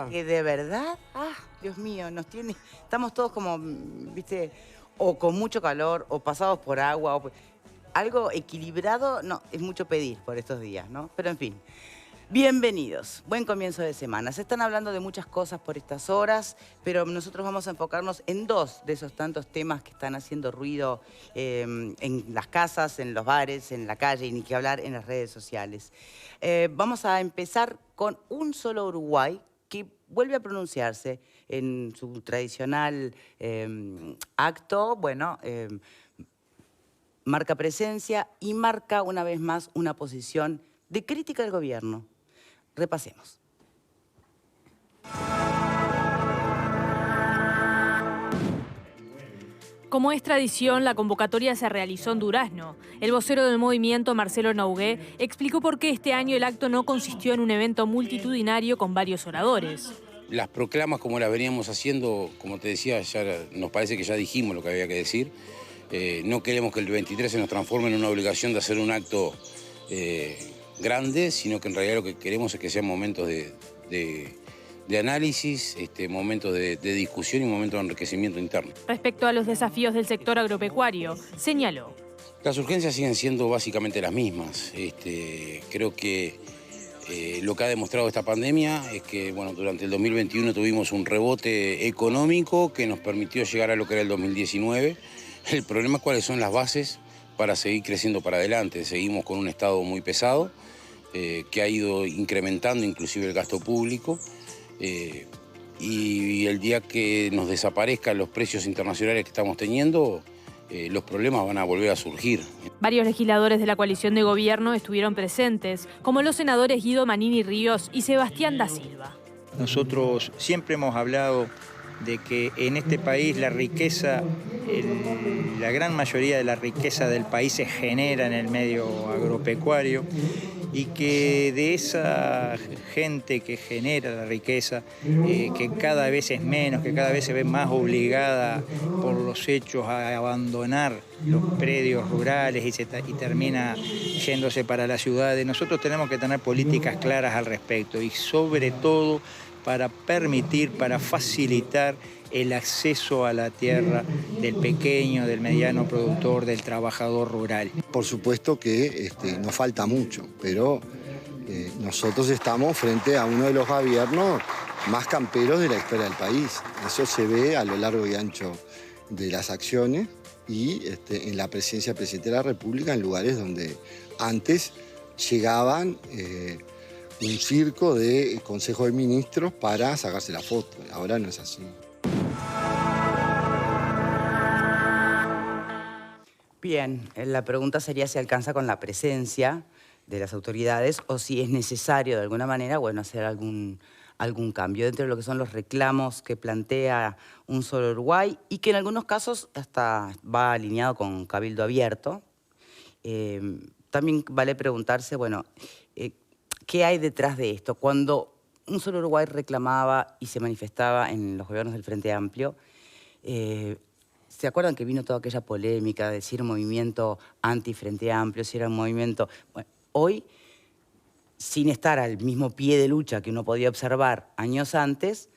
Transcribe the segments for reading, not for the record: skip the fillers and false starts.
verdad. Que de verdad, Dios mío, estamos todos como, viste, o con mucho calor, o pasados por agua, algo equilibrado, no, es mucho pedir por estos días, ¿no? Pero en fin. Bienvenidos, buen comienzo de semana. Se están hablando de muchas cosas por estas horas, pero nosotros vamos a enfocarnos en dos de esos tantos temas que están haciendo ruido en las casas, en los bares, en la calle y ni que hablar en las redes sociales. Vamos a empezar con Un Solo Uruguay, que vuelve a pronunciarse en su tradicional acto, marca presencia y marca una vez más una posición de crítica al gobierno. Repasemos. Como es tradición, la convocatoria se realizó en Durazno. El vocero del movimiento, Marcelo Nogué, explicó por qué este año el acto no consistió en un evento multitudinario con varios oradores. Las proclamas, como las veníamos haciendo, como te decía, ya nos parece que ya dijimos lo que había que decir. No queremos que el 23 se nos transforme en una obligación de hacer un acto grande, sino que en realidad lo que queremos es que sean momentos de análisis, momentos de discusión y momentos de enriquecimiento interno. Respecto a los desafíos del sector agropecuario, señaló: las urgencias siguen siendo básicamente las mismas. Creo que lo que ha demostrado esta pandemia es que durante el 2021 tuvimos un rebote económico que nos permitió llegar a lo que era el 2019. El problema es cuáles son las bases para seguir creciendo para adelante. Seguimos con un Estado muy pesado, que ha ido incrementando inclusive el gasto público, y el día que nos desaparezcan los precios internacionales que estamos teniendo, los problemas van a volver a surgir. Varios legisladores de la coalición de gobierno estuvieron presentes, como los senadores Guido Manini Ríos y Sebastián da Silva. Nosotros siempre hemos hablado de que en este país la riqueza, la gran mayoría de la riqueza del país se genera en el medio agropecuario y que de esa gente que genera la riqueza, que cada vez es menos, que cada vez se ve más obligada por los hechos a abandonar los predios rurales y termina yéndose para las ciudades, nosotros tenemos que tener políticas claras al respecto y sobre todo para permitir, para facilitar el acceso a la tierra del pequeño, del mediano productor, del trabajador rural. Por supuesto que nos falta mucho, pero nosotros estamos frente a uno de los gobiernos más camperos de la historia del país. Eso se ve a lo largo y ancho de las acciones y en la presidencia del presidente de la República, en lugares donde antes llegaban un circo de Consejo de Ministros para sacarse la foto. Ahora no es así. Bien, la pregunta sería si alcanza con la presencia de las autoridades o si es necesario de alguna manera, hacer algún cambio dentro de lo que son los reclamos que plantea Un Solo Uruguay y que en algunos casos hasta va alineado con Cabildo Abierto. También vale preguntarse, ¿qué hay detrás de esto? Cuando Un Solo Uruguay reclamaba y se manifestaba en los gobiernos del Frente Amplio, ¿se acuerdan que vino toda aquella polémica de si era un movimiento anti-Frente Amplio, si era un movimiento... hoy, sin estar al mismo pie de lucha que uno podía observar años antes,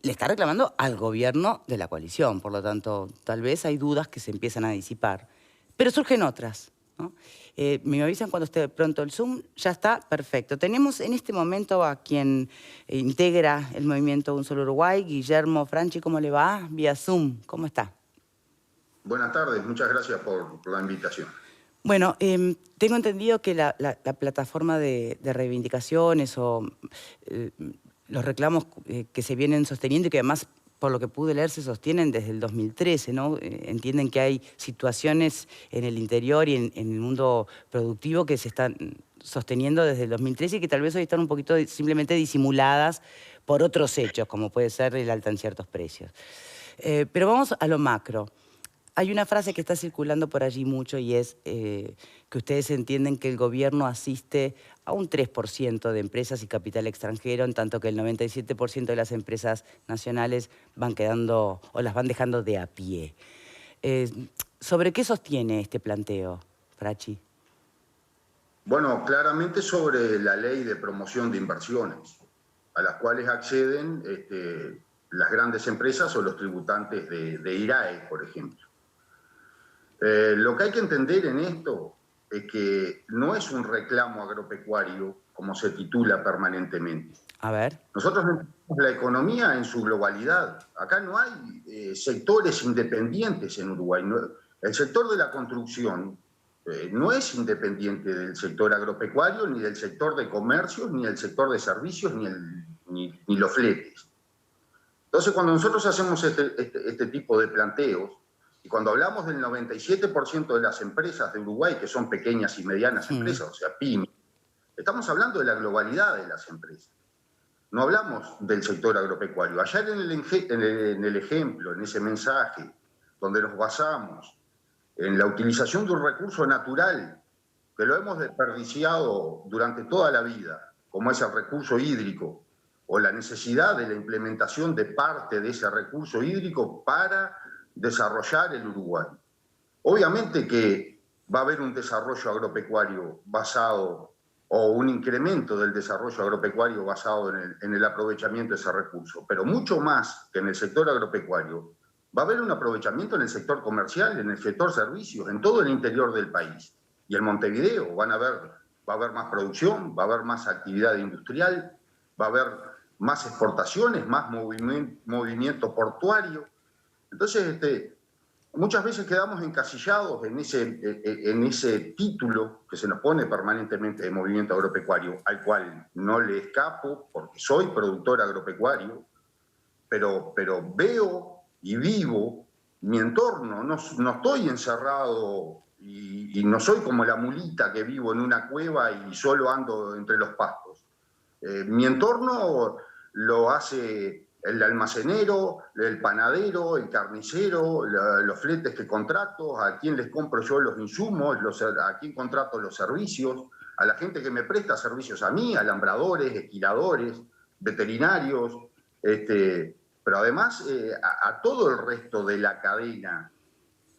le está reclamando al gobierno de la coalición. Por lo tanto, tal vez hay dudas que se empiezan a disipar. Pero surgen otras, ¿no? Me avisan cuando esté pronto el Zoom. Ya está, perfecto. Tenemos en este momento a quien integra el movimiento Un Solo Uruguay, Guillermo Franchi. ¿Cómo le va? Vía Zoom. ¿Cómo está? Buenas tardes, muchas gracias por la invitación. Bueno, tengo entendido que la plataforma de reivindicaciones o los reclamos que se vienen sosteniendo y que además, por lo que pude leer, se sostienen desde el 2013, ¿no? Entienden que hay situaciones en el interior y en el mundo productivo que se están sosteniendo desde el 2013 y que tal vez hoy están un poquito simplemente disimuladas por otros hechos, como puede ser el alta en ciertos precios. Pero vamos a lo macro. Hay una frase que está circulando por allí mucho y es que ustedes entienden que el gobierno asiste a un 3% de empresas y capital extranjero, en tanto que el 97% de las empresas nacionales van quedando o las van dejando de a pie. ¿Sobre qué sostiene este planteo, Frachi? Bueno, claramente sobre la ley de promoción de inversiones. a las cuales acceden las grandes empresas o los tributantes de IRAE, por ejemplo. Lo que hay que entender en esto es que no es un reclamo agropecuario, como se titula permanentemente. A ver. Nosotros entendemos la economía en su globalidad. Acá no hay sectores independientes en Uruguay. El sector de la construcción no es independiente del sector agropecuario, ni del sector de comercios, ni del sector de servicios, ni los fletes. Entonces, cuando nosotros hacemos este tipo de planteos, y cuando hablamos del 97% de las empresas de Uruguay, que son pequeñas y medianas empresas, o sea, pymes, estamos hablando de la globalidad de las empresas. No hablamos del sector agropecuario. Ayer en el ejemplo, en ese mensaje, donde nos basamos en la utilización de un recurso natural que lo hemos desperdiciado durante toda la vida, como es el recurso hídrico, o la necesidad de la implementación de parte de ese recurso hídrico para desarrollar el Uruguay. Obviamente que va a haber un desarrollo agropecuario basado, o un incremento del desarrollo agropecuario basado en el aprovechamiento de ese recurso, pero mucho más que en el sector agropecuario, va a haber un aprovechamiento en el sector comercial, en el sector servicios, en todo el interior del país. Y en Montevideo va a haber más producción, va a haber más actividad industrial, va a haber más exportaciones, más movimiento portuario. Entonces, muchas veces quedamos encasillados en ese título que se nos pone permanentemente de movimiento agropecuario, al cual no le escapo porque soy productor agropecuario, pero veo y vivo mi entorno, no estoy encerrado y no soy como la mulita que vivo en una cueva y solo ando entre los pastos. Mi entorno lo hace el almacenero, el panadero, el carnicero, los fletes que contrato, a quién les compro yo los insumos, a quién contrato los servicios, a la gente que me presta servicios a mí, alambradores, esquiladores, veterinarios, pero además a todo el resto de la cadena,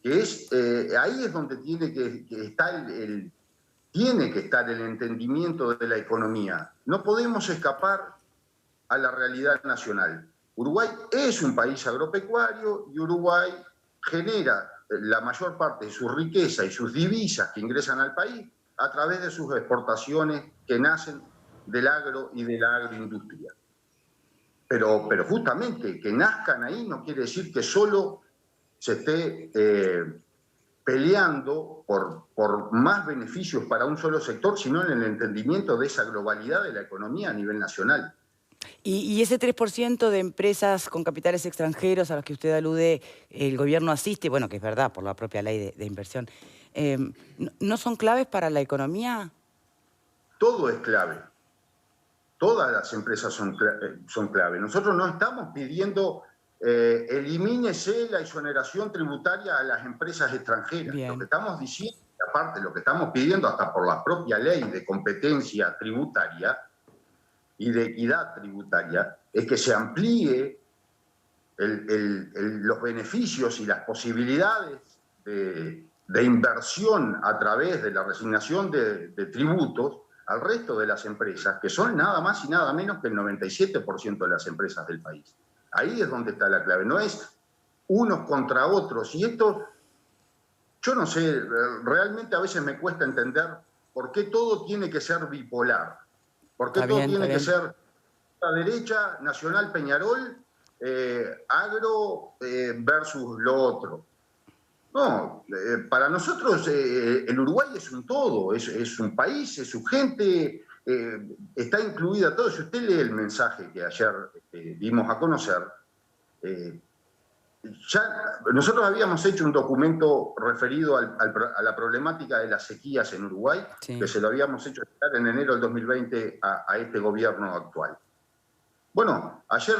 que es ahí es donde tiene que estar el entendimiento de la economía. No podemos escapar a la realidad nacional. Uruguay es un país agropecuario y Uruguay genera la mayor parte de su riqueza y sus divisas que ingresan al país a través de sus exportaciones que nacen del agro y de la agroindustria. Pero justamente que nazcan ahí no quiere decir que solo se esté peleando por más beneficios para un solo sector, sino en el entendimiento de esa globalidad de la economía a nivel nacional. Y ese 3% de empresas con capitales extranjeros a los que usted alude, el gobierno asiste, bueno, que es verdad, por la propia ley de inversión, ¿no son claves para la economía? Todo es clave. Todas las empresas son clave. Nosotros no estamos pidiendo elimínese la exoneración tributaria a las empresas extranjeras. Bien. Lo que estamos diciendo, aparte lo que estamos pidiendo hasta por la propia ley de competencia tributaria y de equidad tributaria, es que se amplíe los beneficios y las posibilidades de inversión a través de la resignación de tributos al resto de las empresas, que son nada más y nada menos que el 97% de las empresas del país. Ahí es donde está la clave, no es unos contra otros. Y esto, yo no sé, realmente a veces me cuesta entender por qué todo tiene que ser bipolar. ¿Por qué todo tiene que ser la derecha, Nacional Peñarol, agro versus lo otro? No, para nosotros el Uruguay es un todo, es un país, es su gente, está incluida todo. Si usted lee el mensaje que ayer dimos a conocer, nosotros habíamos hecho un documento referido a la problemática de las sequías en Uruguay, sí, que se lo habíamos hecho llegar en enero del 2020 a este gobierno actual. Bueno, ayer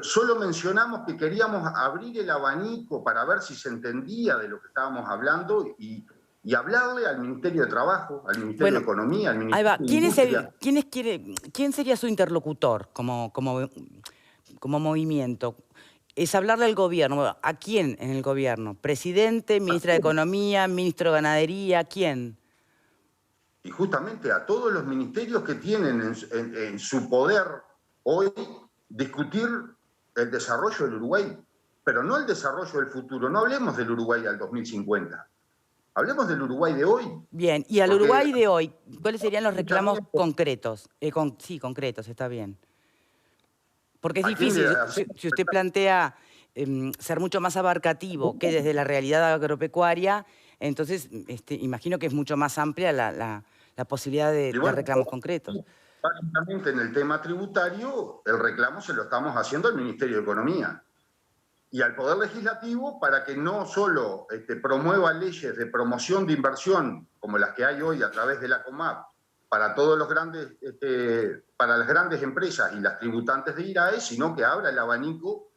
solo mencionamos que queríamos abrir el abanico para ver si se entendía de lo que estábamos hablando y hablarle al Ministerio de Trabajo, al Ministerio de Economía, al Ministerio de Industria. ¿Quién sería su interlocutor como movimiento? Es hablarle al gobierno. ¿A quién en el gobierno? ¿Presidente, ministra de Economía, ministro de Ganadería? ¿Quién? y justamente a todos los ministerios que tienen en su poder hoy discutir el desarrollo del Uruguay, pero no el desarrollo del futuro. No hablemos del Uruguay al 2050. Hablemos del Uruguay de hoy. Bien, y al Porque Uruguay de hoy, ¿cuáles serían los reclamos también, concretos? Sí, concretos, está bien. Porque es ¿a quién difícil, le hace? si usted plantea ser mucho más abarcativo que desde la realidad agropecuaria, entonces imagino que es mucho más amplia la posibilidad de Y bueno, reclamos concretos. básicamente en el tema tributario, el reclamo se lo estamos haciendo al Ministerio de Economía y al Poder Legislativo para que no solo promueva leyes de promoción de inversión como las que hay hoy a través de la COMAP para todos los grandes, para las grandes empresas y las tributantes de IRAE, sino que abra el abanico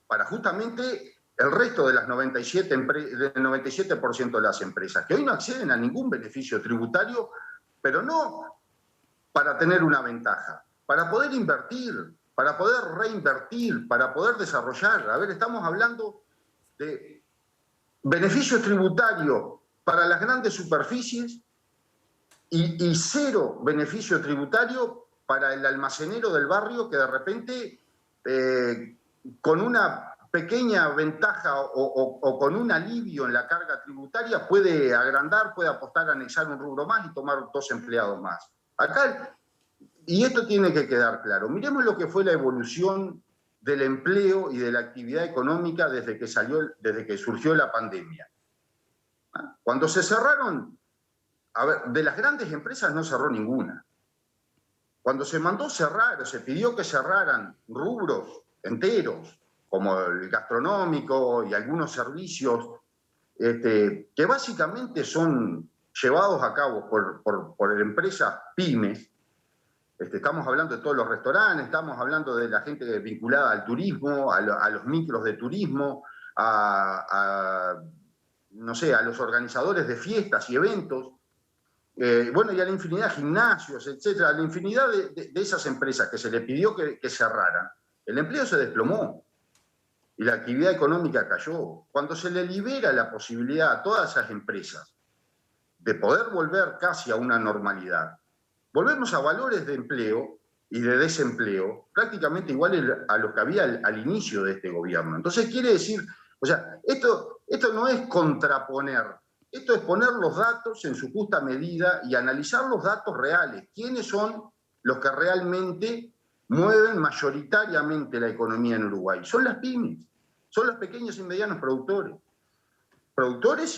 para justamente el resto de las 97% de las empresas, que hoy no acceden a ningún beneficio tributario, pero no para tener una ventaja, para poder invertir, para poder reinvertir, para poder desarrollar. A ver, estamos hablando de beneficios tributarios para las grandes superficies y cero beneficio tributario para el almacenero del barrio que de repente con una pequeña ventaja o con un alivio en la carga tributaria puede agrandar, puede apostar a anexar un rubro más y tomar 2 empleados más. Acá, y esto tiene que quedar claro, miremos lo que fue la evolución del empleo y de la actividad económica desde que surgió la pandemia. Cuando se cerraron, a ver, de las grandes empresas no cerró ninguna. Cuando se mandó cerrar, o se pidió que cerraran rubros enteros, como el gastronómico y algunos servicios, que básicamente son llevados a cabo por empresas pymes. Estamos hablando de todos los restaurantes, estamos hablando de la gente vinculada al turismo, a los micros de turismo, no sé, a los organizadores de fiestas y eventos, bueno, y a la infinidad de gimnasios, etcétera, a la infinidad de esas empresas que se le pidió que cerraran. El empleo se desplomó y la actividad económica cayó. Cuando se le libera la posibilidad a todas esas empresas de poder volver casi a una normalidad, volvemos a valores de empleo y de desempleo prácticamente iguales a los que había al inicio de este gobierno. Entonces quiere decir, o sea, esto no es contraponer, esto es poner los datos en su justa medida y analizar los datos reales. ¿Quiénes son los que realmente mueven mayoritariamente la economía en Uruguay? Son las pymes, son los pequeños y medianos productores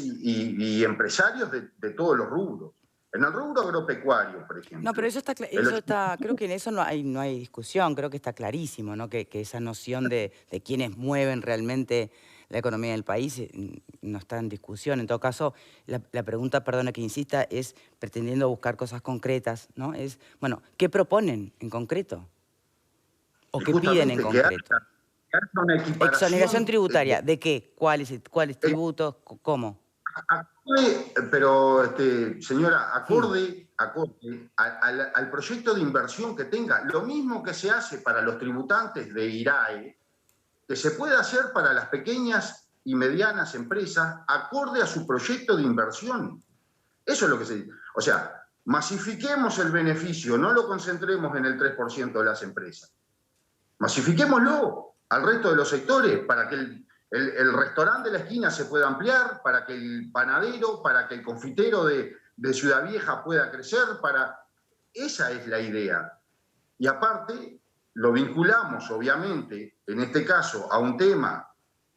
y empresarios de todos los rubros. En el rubro agropecuario, por ejemplo. No, pero eso está, creo que en eso no hay discusión, creo que está clarísimo, ¿no? Que esa noción de quiénes mueven realmente la economía del país no está en discusión. En todo caso, la pregunta, perdona que insista, es pretendiendo buscar cosas concretas, ¿no? Es, bueno, ¿qué proponen en concreto? ¿O qué piden en concreto? Que haya una equiparación. Exoneración tributaria, ¿de qué? ¿Cuáles tributos? ¿Cómo? Pero, señora, acorde al proyecto de inversión que tenga, lo mismo que se hace para los tributantes de IRAE, que se puede hacer para las pequeñas y medianas empresas, acorde a su proyecto de inversión. Eso es lo que se dice. O sea, masifiquemos el beneficio, no lo concentremos en el 3% de las empresas. Masifiquémoslo al resto de los sectores para que el restaurante de la esquina se pueda ampliar, para que el panadero, para que el confitero de Ciudad Vieja pueda crecer, esa es la idea. Y aparte, lo vinculamos, obviamente, en este caso, a un tema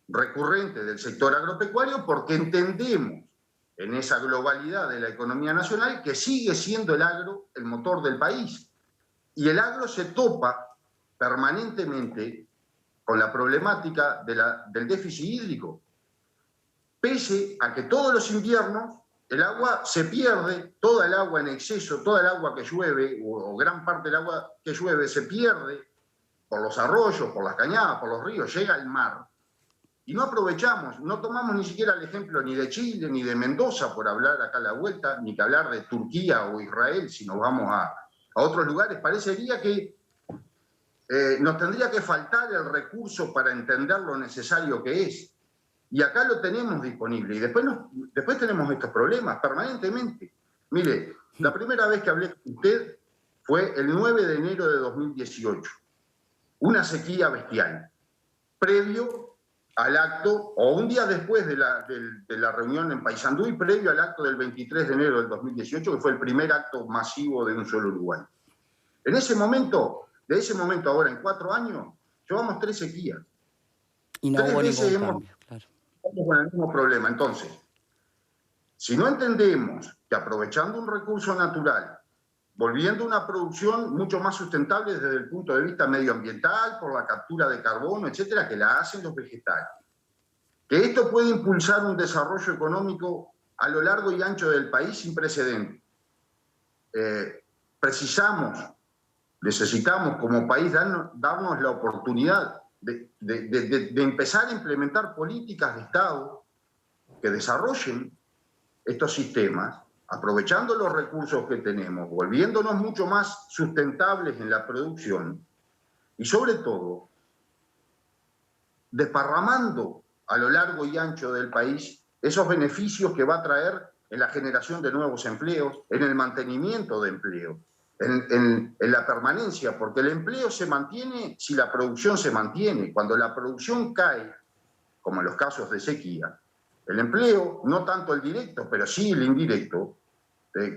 recurrente del sector agropecuario, porque entendemos en esa globalidad de la economía nacional que sigue siendo el agro el motor del país. Y el agro se topa permanentemente con la problemática del déficit hídrico. Pese a que todos los inviernos el agua se pierde, toda el agua en exceso, toda el agua que llueve, o gran parte del agua que llueve se pierde por los arroyos, por las cañadas, por los ríos, llega al mar. Y no aprovechamos, no tomamos ni siquiera el ejemplo ni de Chile, ni de Mendoza, por hablar acá a la vuelta, ni que hablar de Turquía o Israel, si nos vamos a otros lugares. Parecería que nos tendría que faltar el recurso para entender lo necesario que es. Y acá lo tenemos disponible. Y después tenemos estos problemas permanentemente. Mire, La primera vez que hablé con usted fue el 9 de enero de 2018. Una sequía bestial, previo al acto, o un día después de la reunión en Paysandú y previo al acto del 23 de enero del 2018, que fue el primer acto masivo de Un Solo Uruguay. En ese momento, de ese momento ahora, en 4 años, llevamos 3 sequías. Y no 3 hubo veces ningún cambio, claro. estamos con el mismo problema. Entonces, si no entendemos que aprovechando un recurso natural, volviendo a una producción mucho más sustentable desde el punto de vista medioambiental, por la captura de carbono, etcétera, que la hacen los vegetales, que esto puede impulsar un desarrollo económico a lo largo y ancho del país sin precedentes. Necesitamos como país darnos la oportunidad de empezar a implementar políticas de Estado que desarrollen estos sistemas, aprovechando los recursos que tenemos, volviéndonos mucho más sustentables en la producción y sobre todo desparramando a lo largo y ancho del país esos beneficios que va a traer en la generación de nuevos empleos, en el mantenimiento de empleo, en la permanencia, porque el empleo se mantiene si la producción se mantiene. Cuando la producción cae, como en los casos de sequía, el empleo, no tanto el directo, pero sí el indirecto,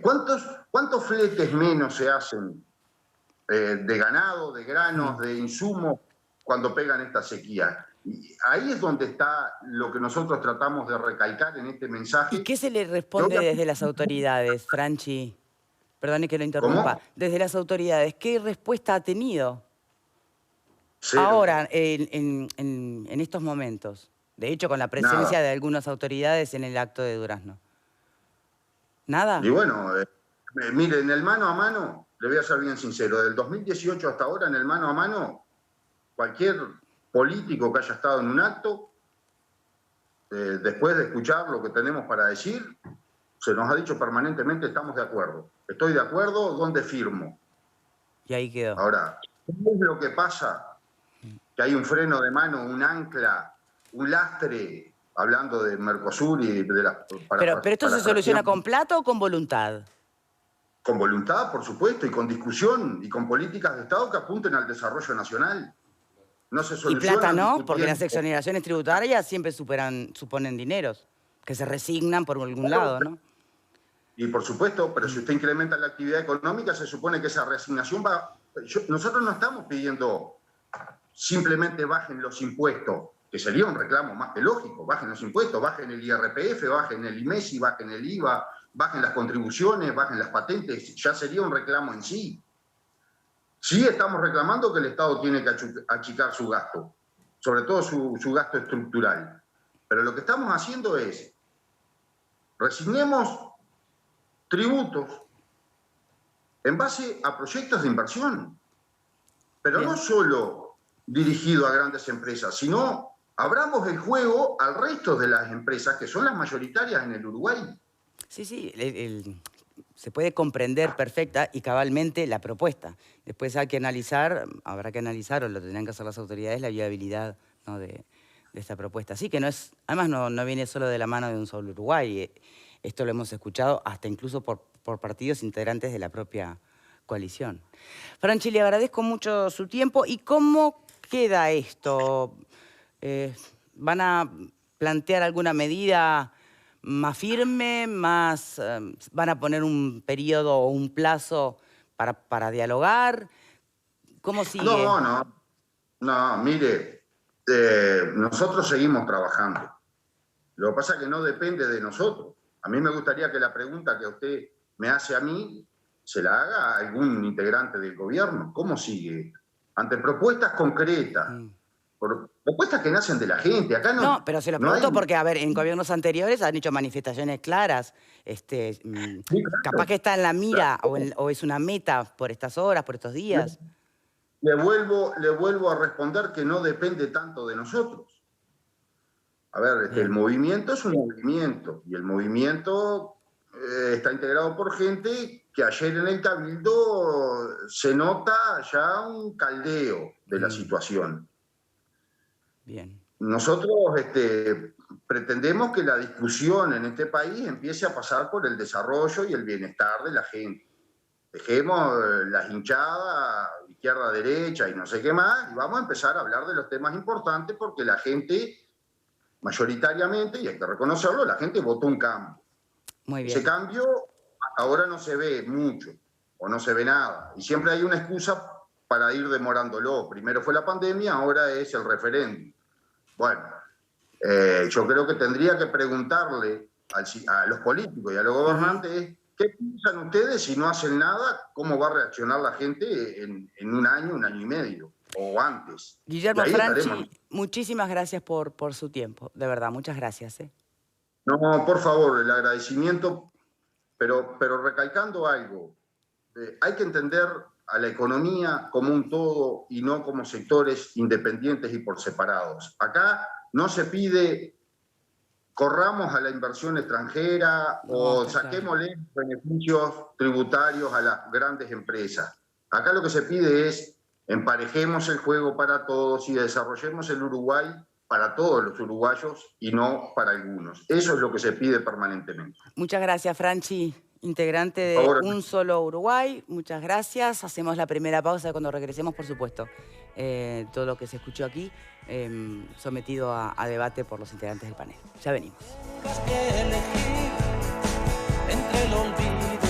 ¿cuántos fletes menos se hacen de ganado, de granos, de insumos cuando pegan esta sequía? Y ahí es donde está lo que nosotros tratamos de recalcar en este mensaje. ¿Y qué se le responde desde las autoridades, Franchi? Perdone que lo interrumpa. ¿Cómo? Desde las autoridades, ¿qué respuesta ha tenido Cero. ahora, en estos momentos? De hecho, con la presencia de algunas autoridades en el acto de Durazno. ¿Nada? Y bueno, mire, en el mano a mano, le voy a ser bien sincero, del 2018 hasta ahora, en el mano a mano, cualquier político que haya estado en un acto, después de escuchar lo que tenemos para decir, se nos ha dicho permanentemente, estamos de acuerdo. Estoy de acuerdo, ¿dónde firmo? Y ahí quedó. Ahora, ¿qué es lo que pasa? Que hay un freno de mano, un ancla, un lastre, hablando de Mercosur y de la... Pero ¿esto se soluciona con plata o con voluntad? Con voluntad, por supuesto, y con discusión, y con políticas de Estado que apunten al desarrollo nacional. No se Y soluciona plata no, discutiendo. porque las exoneraciones tributarias siempre suponen dineros, que se resignan por algún lado, ¿no? Y por supuesto, pero si usted incrementa la actividad económica, se supone que esa resignación va... Nosotros no estamos pidiendo simplemente bajen los impuestos, que sería un reclamo más que lógico, bajen los impuestos, bajen el IRPF, bajen el IMESI, bajen el IVA, bajen las contribuciones, bajen las patentes, ya sería un reclamo en sí. Sí estamos reclamando que el Estado tiene que achicar su gasto, sobre todo su gasto estructural. Pero lo que estamos haciendo es, resignemos tributos en base a proyectos de inversión, pero no solo dirigido a grandes empresas, sino abramos el juego al resto de las empresas que son las mayoritarias en el Uruguay. Sí, sí, se puede comprender perfecta y cabalmente la propuesta. Después hay que analizar, habrá que analizar, o lo tendrán que hacer las autoridades, la viabilidad, ¿no?, de esta propuesta. Así que no es, además no viene solo de la mano de Un Solo Uruguay. Esto lo hemos escuchado hasta incluso por partidos integrantes de la propia coalición. Franchi, le agradezco mucho su tiempo. ¿Y cómo queda esto? ¿Van a plantear alguna medida más firme, van a poner un periodo o un plazo para dialogar? ¿Cómo sigue? No, mire, nosotros seguimos trabajando. Lo que pasa es que no depende de nosotros. A mí me gustaría que la pregunta que usted me hace a mí se la haga a algún integrante del gobierno. ¿Cómo sigue? Ante propuestas concretas. Propuestas que nacen de la gente. Acá no, pero se lo pregunto hay... porque, a ver, en gobiernos anteriores han hecho manifestaciones claras. Sí, claro. Capaz que está en la mira o es una meta por estas horas, por estos días. Le vuelvo a responder que no depende tanto de nosotros. A ver, el movimiento es un movimiento y el movimiento está integrado por gente que ayer en el Cabildo se nota ya un caldeo de la situación. Bien. nosotros pretendemos que la discusión en este país empiece a pasar por el desarrollo y el bienestar de la gente. Dejemos las hinchadas, izquierda, derecha y no sé qué más, y vamos a empezar a hablar de los temas importantes porque la gente, mayoritariamente, y hay que reconocerlo, la gente votó un cambio. Muy bien. Ese cambio ahora no se ve mucho o no se ve nada. Y siempre hay una excusa para ir demorándolo. Primero fue la pandemia, ahora es el referéndum. Bueno, yo creo que tendría que preguntarle a los políticos y a los gobernantes qué piensan ustedes si no hacen nada, cómo va a reaccionar la gente en un año y medio o antes. Guillermo Y ahí Franchi, estaremos. muchísimas gracias por su tiempo. De verdad, muchas gracias. No, por favor, el agradecimiento, pero recalcando algo. Hay que entender a la economía como un todo y no como sectores independientes y por separados. Acá no se pide corramos a la inversión extranjera o saquémosle beneficios tributarios a las grandes empresas. Acá lo que se pide es emparejemos el juego para todos y desarrollemos el Uruguay para todos los uruguayos y no para algunos. Eso es lo que se pide permanentemente. Muchas gracias, Franchi, integrante de Un Solo Uruguay. Muchas gracias. Hacemos la primera pausa cuando regresemos, por supuesto. Todo lo que se escuchó aquí sometido a debate por los integrantes del panel. Ya venimos. Entre el olvido